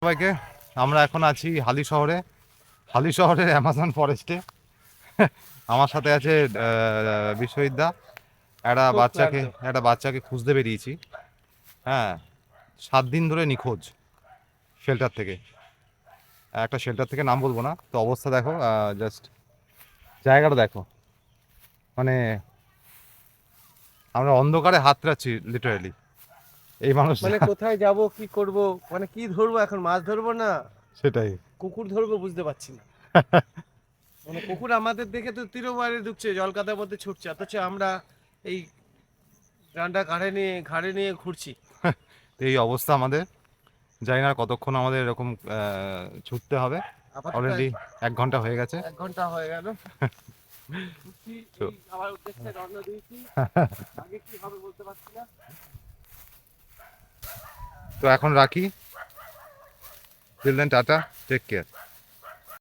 সবাইকে, আমরা এখন আছি হালি শহরে, হালি শহরের অ্যামাজন ফরেস্টে। আমার সাথে আছে বিশ্ববিদ্যা। একটা খুব বাচ্চাকে ক্লান্ত। একটা বাচ্চাকে খুঁজতে বেরিয়েছি। হ্যাঁ, 7 দিন ধরে নিখোঁজ শেল্টার থেকে। একটা শেল্টার থেকে, নাম বলবো না। তো অবস্থা দেখো, জাস্ট জায়গাটা দেখো। মানে আমরা অন্ধকারে হাতড়াচ্ছি লিটারালি এই মানুষটা। মানে কোথায় যাব, কি করব, মানে কি ধরবো এখন, মাছ ধরবো না সেটাই। কুকুর ধরবো বুঝতে পারছি না। মানে কুকুর আমাদের দেখে তো তীর মারে ঢুকছে, জলকাদার মধ্যে ছুটছে, অথচ আমরা এই ডান্ডা ঘাড়ে নিয়ে ঘুরছি। এই অবস্থা আমাদের। জানি না কতক্ষণ আমাদের এরকম ছুটতে হবে। আপাতত অলরেডি 1 ঘন্টা হয়ে গেছে। 1 ঘন্টা হয়ে গেল ঘুরছি, তো এই আমার উদ্দেশ্যে রওনা দিয়েছি। আগে কি হবে বলতে পারছি না। তো এখন রাখি। Till then, tata, take care.